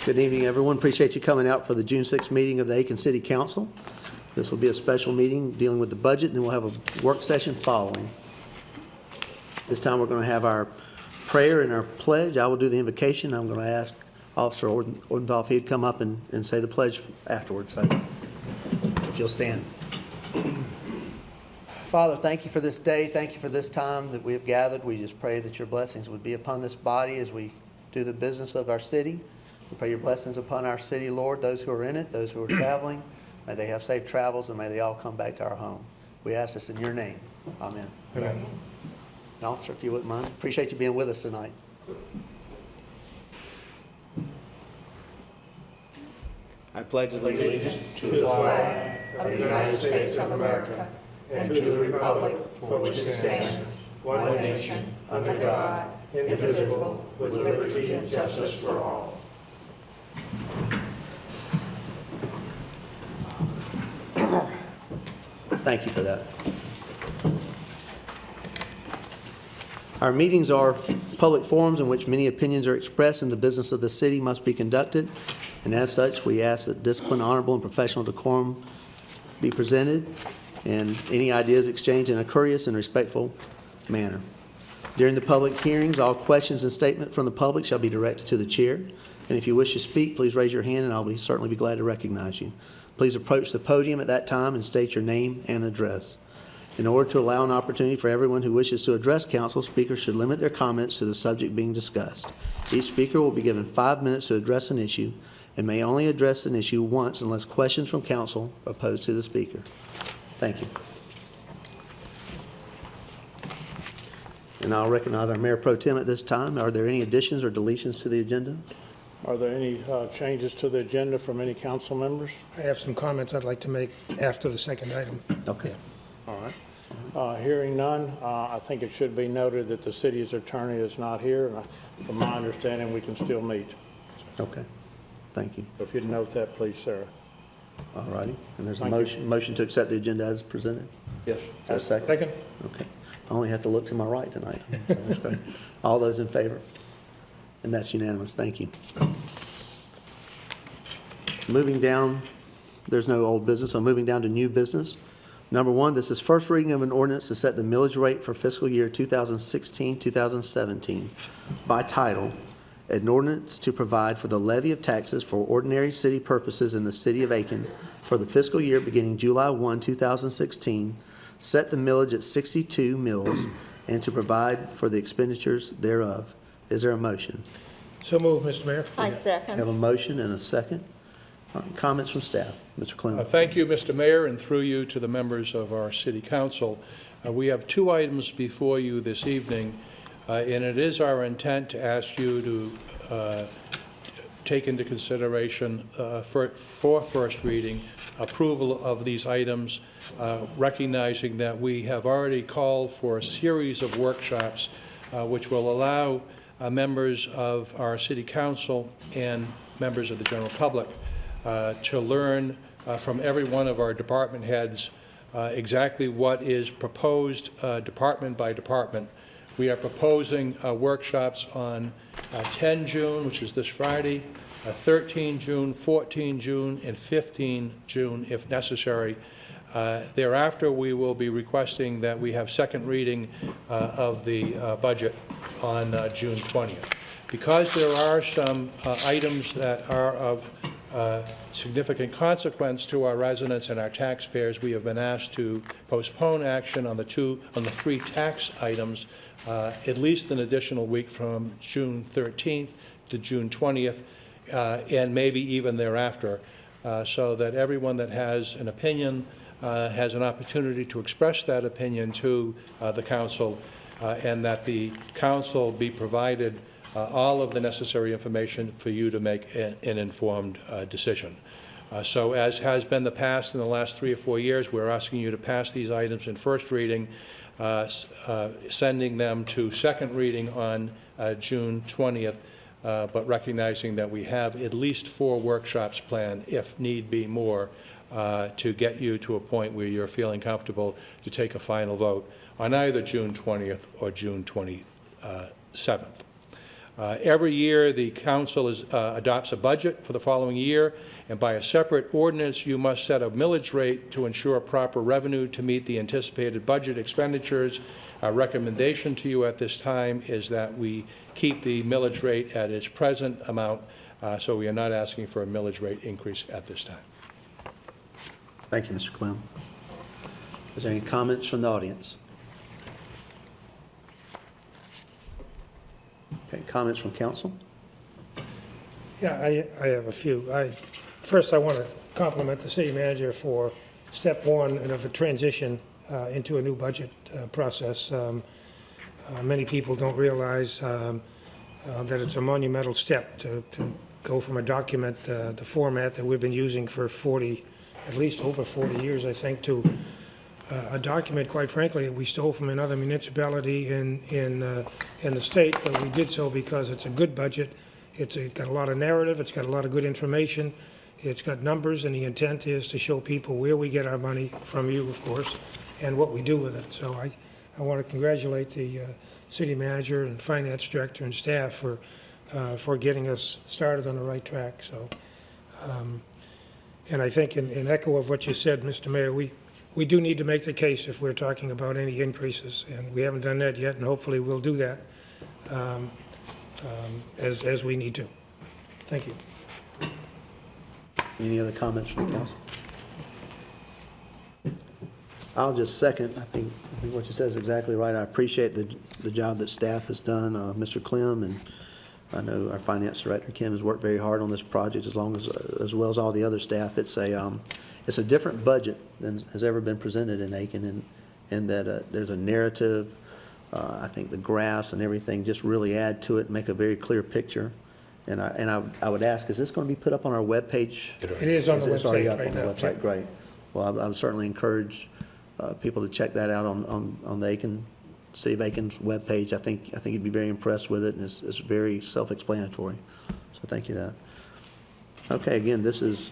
Good evening, everyone. Appreciate you coming out for the June 6th meeting of the Aiken City Council. This will be a special meeting dealing with the budget, and then we'll have a work session following. This time we're going to have our prayer and our pledge. I will do the invocation. I'm going to ask Officer Ordenthal if he'd come up and say the pledge afterwards. So if you'll stand. Father, thank you for this day. Thank you for this time that we have gathered. We just pray that your blessings would be upon this body as we do the business of our city. We pray your blessings upon our city, Lord, those who are in it, those who are traveling. May they have safe travels, and may they all come back to our home. We ask this in your name. Amen. Amen. And Officer, if you wouldn't mind, appreciate you being with us tonight. I pledge allegiance To the flag of the United States of America and to the republic for which it stands, one nation, under God, indivisible, with liberty and justice for all. Thank you for that. Our meetings are public forums in which many opinions are expressed and the business of the city must be conducted. And as such, we ask that discipline, honorable, and professional decorum be presented and any ideas exchanged in a courteous and respectful manner. During the public hearings, all questions and statements from the public shall be directed to the chair. And if you wish to speak, please raise your hand and I'll certainly be glad to recognize you. Please approach the podium at that time and state your name and address. In order to allow an opportunity for everyone who wishes to address council, speakers should limit their comments to the subject being discussed. Each speaker will be given 5 minutes to address an issue and may only address an issue once unless questions from council are posed to the speaker. Thank you. And I'll recognize our Mayor Pro Tem at this time. Are there any additions or deletions to the agenda? Are there any changes to the agenda from any council members? I have some comments I'd like to make after the second item. Okay. All right. Hearing none, I think it should be noted that the city's attorney is not here, and from my understanding, we can still meet. Okay. Thank you. So if you'd note that, please, Sarah. All righty. And there's a Thank you. motion to accept the agenda as presented. Yes. Is there a second? Second. Okay. I only have to look to my right tonight. So that's great. All those in favor? And that's unanimous. Thank you. Moving down, there's no old business, so moving down to new business. Number one, this is first reading of an ordinance to set the millage rate for fiscal year 2016-2017 by title, an ordinance to provide for the levy of taxes for ordinary city purposes in the city of Aiken for the fiscal year beginning July 1, 2016, set the millage at 62 mills, and to provide for the expenditures thereof. Is there a motion? So moved, Mr. Mayor. I We have second. a motion and a second. Comments from staff. Mr. Clem. Thank you, Mr. Mayor, and through you to the members of our City Council. We have two items before you this evening, and it is our intent to ask you to take into consideration for first reading approval of these items, recognizing that we have already called for a series of workshops which will allow members of our City Council and members of the general public to learn from every one of our department heads exactly what is proposed department by department. We are proposing workshops on 10 June, which is this Friday, 13 June, 14 June, and 15 June, if necessary. Thereafter, we will be requesting that we have second reading of the budget on June 20th. Because there are some items that are of significant consequence to our residents and our taxpayers, we have been asked to postpone action on the three tax items at least an additional week from June 13th to June 20th, and maybe even thereafter, so that everyone that has an opinion has an opportunity to express that opinion to the council, and that the council be provided all of the necessary information for you to make an informed decision. So as has been the past in the last 3 or 4 years, we're asking you to pass these items in first reading, sending them to second reading on June 20th, but recognizing that we have at least 4 workshops planned, if need be more, to get you to a point where you're feeling comfortable to take a final vote on either June 20th or June 27th. Every year, the council adopts a budget for the following year, and by a separate ordinance, you must set a millage rate to ensure proper revenue to meet the anticipated budget expenditures. Our recommendation to you at this time is that we keep the millage rate at its present amount, so we are not asking for a millage rate increase at this time. Thank you, Mr. Clem. Is there any comments from the audience? Okay, comments from council? Yeah, I have a few. First, I want to compliment the city manager for step one of a transition into a new budget process. Many people don't realize that it's a monumental step to go from a document, the format that we've been using for at least over 40 years, I think, to a document, quite frankly, we stole from another municipality in the state, but we did so because it's a good budget. It's got a lot of narrative. It's got a lot of good information. It's got numbers, and the intent is to show people where we get our money from you, of course, and what we do with it. So I want to congratulate the city manager and finance director and staff for getting us started on the right track. So, and I think in echo of what you said, Mr. Mayor, we do need to make the case if we're talking about any increases, and we haven't done that yet, and hopefully we'll do that as we need to. Thank you. Any other comments from the council? I'll just second. I think what you said is exactly right. I appreciate the job that staff has done, Mr. Clem, and I know our finance director, Kim, has worked very hard on this project as well as all the other staff. It's a different budget than has ever been presented in Aiken, and that there's a narrative. I think the graphs and everything just really add to it and make a very clear picture. And I would ask, is this going to be put up on our webpage? It is on the website It's already up right on the now. website. Great. Well, I would certainly encourage people to check that out on the Aiken, City of Aiken's webpage. I think you'd be very impressed with it, and it's very self-explanatory. So thank you for that. Okay, again, this is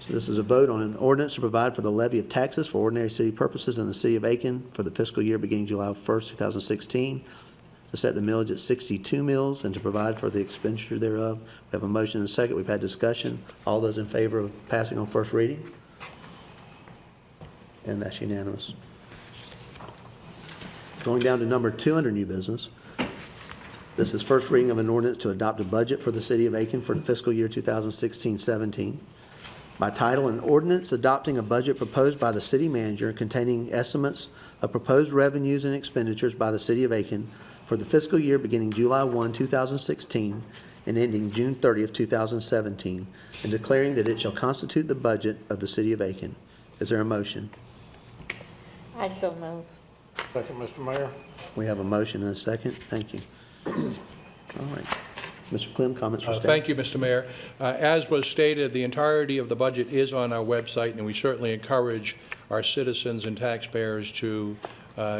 a vote on an ordinance to provide for the levy of taxes for ordinary city purposes in the City of Aiken for the fiscal year beginning July 1st, 2016, to set the millage at 62 mills and to provide for the expenditure thereof. We have a motion and a second. We've had discussion. All those in favor of passing on first reading? And that's unanimous. Going down to number 2 under new business. This is first reading of an ordinance to adopt a budget for the City of Aiken for the fiscal year 2016-17. By title, an ordinance adopting a budget proposed by the city manager containing estimates of proposed revenues and expenditures by the City of Aiken for the fiscal year beginning July 1, 2016 and ending June 30th, 2017, and declaring that it shall constitute the budget of the City of Aiken. Is there a motion? I so move. Second, Mr. Mayor. We have a motion and a second. Thank you. All right. Mr. Clem, comments from staff? Thank you, Mr. Mayor. As was stated, the entirety of the budget is on our website, and we certainly encourage our citizens and taxpayers to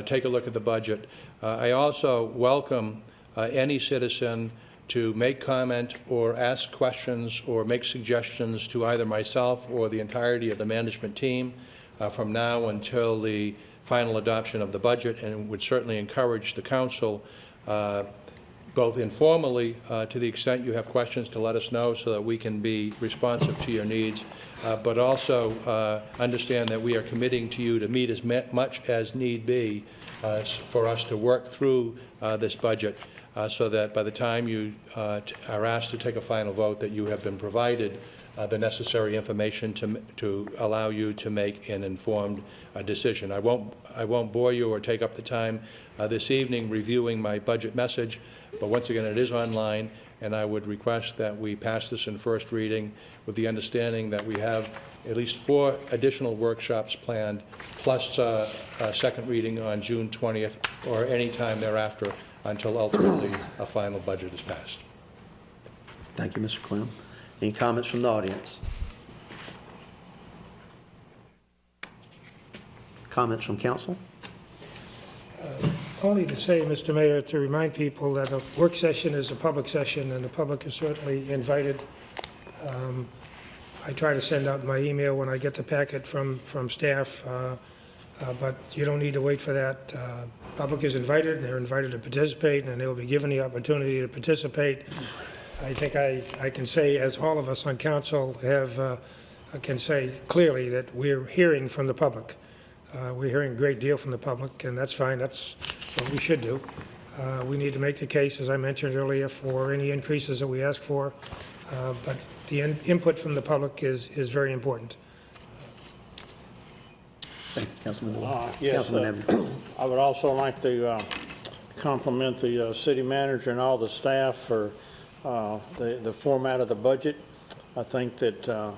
take a look at the budget. I also welcome any citizen to make comment or ask questions or make suggestions to either myself or the entirety of the management team from now until the final adoption of the budget, and would certainly encourage the council both informally, to the extent you have questions, to let us know so that we can be responsive to your needs, but also understand that we are committing to you to meet as much as need be for us to work through this budget so that by the time you are asked to take a final vote, that you have been provided the necessary information to allow you to make an informed decision. I won't bore you or take up the time this evening reviewing my budget message, but once again, it is online, and I would request that we pass this in first reading with the understanding that we have at least 4 additional workshops planned, plus a second reading on June 20th or any time thereafter until ultimately a final budget is passed. Thank you, Mr. Clem. Any comments from the audience? Comments from council? Only to say, Mr. Mayor, to remind people that a work session is a public session, and the public is certainly invited. I try to send out my email when I get the packet from staff, but you don't need to wait for that. Public is invited, and they're invited to participate, and they will be given the opportunity to participate. I think I can say, as all of us on council can say clearly, that we're hearing from the public. We're hearing a great deal from the public, and that's fine. That's what we should do. We need to make the case, as I mentioned earlier, for any increases that we ask for, but the input from the public is very important. Thank you, Councilman DeWine. Yes, Councilman Ebner. I would also like to compliment the city manager and all the staff for the format of the budget. I think that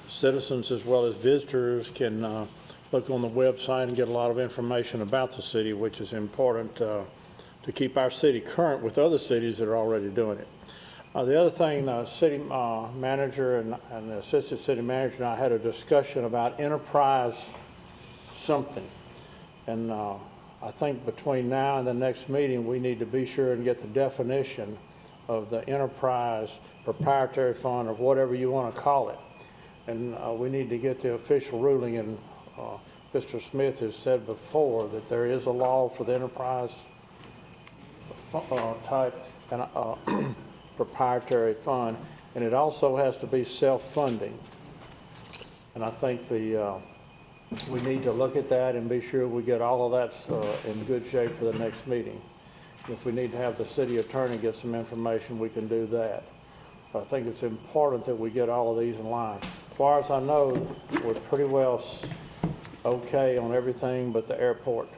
citizens as well as visitors can look on the website and get a lot of information about the city, which is important to keep our city current with other cities that are already doing it. The other thing, the city manager and the assistant city manager and I had a discussion about enterprise something. And I think between now and the next meeting, we need to be sure and get the definition of the enterprise proprietary fund, or whatever you want to call it. And we need to get the official ruling. And Mr. Smith has said before that there is a law for the enterprise type and proprietary fund, and it also has to be self-funding. And I think we need to look at that and be sure we get all of that in good shape for the next meeting. If we need to have the city attorney get some information, we can do that. But I think it's important that we get all of these in line. As far as I know, we're pretty well okay on everything but the airport,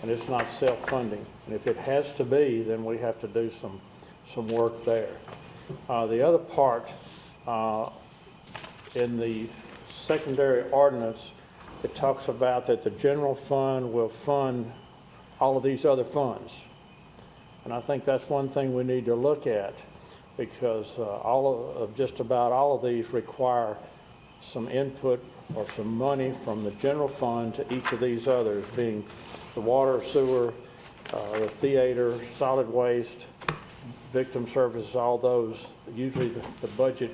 and it's not self-funding. And if it has to be, then we have to do some work there. The other part, in the secondary ordinance, it talks about that the general fund will fund all of these other funds. And I think that's one thing we need to look at, because just about all of these require some input or some money from the general fund to each of these others, being the water, sewer, the theater, solid waste, victim services, all those. Usually the budget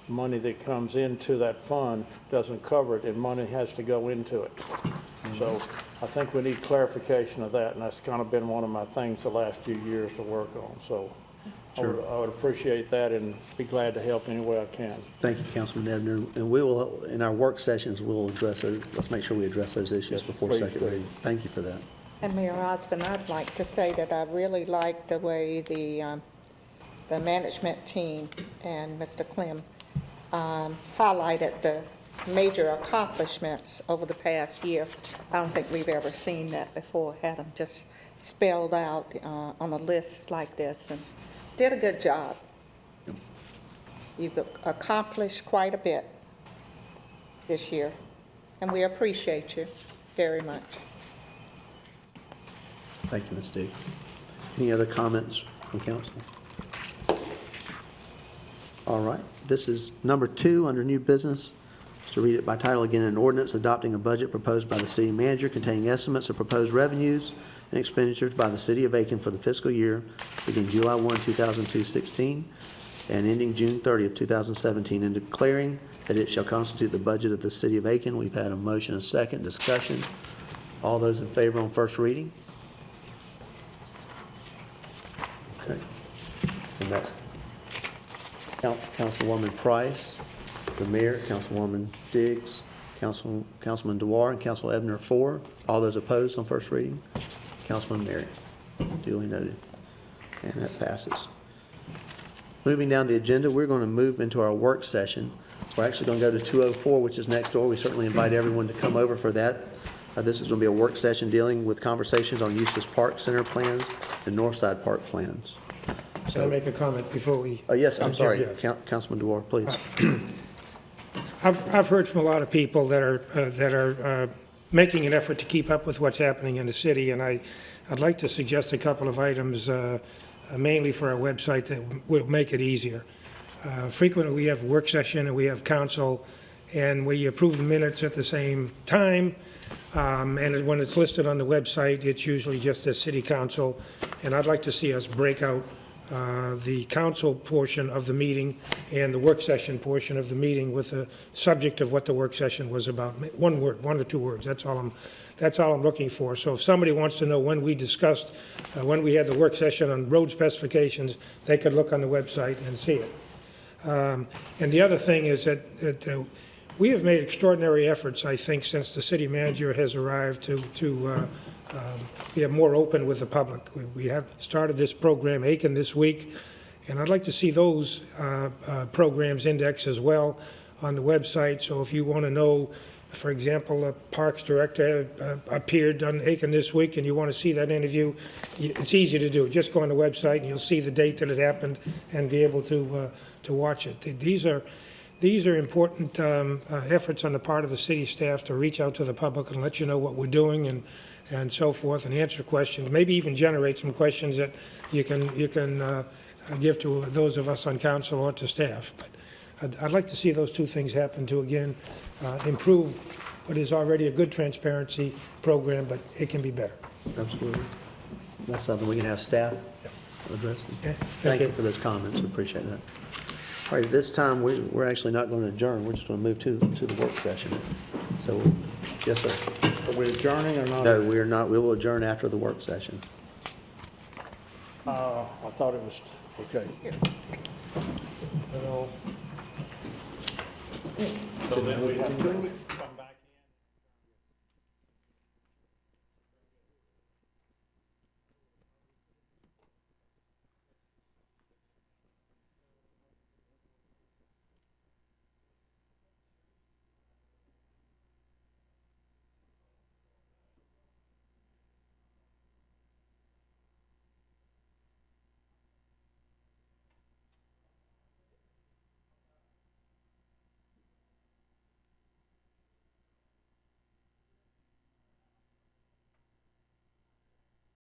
money that comes into that fund doesn't cover it, and money has to go into it. So I think we need clarification of that, and that's kind of been one of my things the last few years to work on. So sure. I would appreciate that and be glad to help any way I can. Thank you, Councilman Ebner. And we will, in our work sessions, we'll address those. Let's make sure we address those issues Yes, before please second do. reading. Thank you for that. And Mayor Osborne, I'd like to say that I really like the way the management team and Mr. Clem highlighted the major accomplishments over the past year. I don't think we've ever seen that before, had them just spelled out on a list like this, and did a good job. You've accomplished quite a bit this year, and we appreciate you very much. Thank you, Ms. Diggs. Any other comments from council? All right. This is number 2 under new business. To read it by title again, an ordinance adopting a budget proposed by the city manager containing estimates of proposed revenues and expenditures by the city of Aiken for the fiscal year beginning July 1, 2016 and ending June 30 of 2017, and declaring that it shall constitute the budget of the city of Aiken. We've had a motion and a second discussion. All those in favor on first reading? Okay. And that's Councilwoman Price, the mayor, Councilwoman Diggs, Councilman DeWar, and Council Ebner for. All those opposed on first reading? Councilman Mary. Duly noted. And that passes. Moving down the agenda, we're going to move into our work session. We're actually going to go to 204, which is next door. We certainly invite everyone to come over for that. This is going to be a work session dealing with conversations on Eustis Park Center plans and Northside Park plans. Can I make a comment before we? Yes, I'm sorry, Yeah. Councilman DeWar, please. I've heard from a lot of people that are making an effort to keep up with what's happening in the city, and I'd like to suggest a couple of items, mainly for our website, that will make it easier. Frequently, we have work session and we have council, and we approve the minutes at the same time. And when it's listed on the website, it's usually just as city council. And I'd like to see us break out the council portion of the meeting and the work session portion of the meeting with the subject of what the work session was about. One word, 1 or 2 words, that's all I'm looking for. So if somebody wants to know when we discussed, when we had the work session on road specifications, they could look on the website and see it. And the other thing is that we have made extraordinary efforts, I think, since the city manager has arrived to be more open with the public. We have started this program, Aiken, this week, and I'd like to see those programs indexed as well on the website. So if you want to know, for example, a Parks Director appeared on Aiken this week and you want to see that interview, it's easy to do. Just go on the website and you'll see the date that it happened and be able to watch it. These are important efforts on the part of the city staff to reach out to the public and let you know what we're doing and so forth, and answer questions, maybe even generate some questions that you can give to those of us on council or to staff. But I'd like to see those two things happen to, again, improve what is already a good transparency program, but it can be better. Absolutely. That's something we can have staff address. Okay, Thank you for those comments, we appreciate that. All right, at this time, we're actually not going to adjourn, we're just going to move to the work session. So, yes, sir. Are we adjourning or not? No, we are not, we will adjourn after the work session. I thought it was, okay. So then we have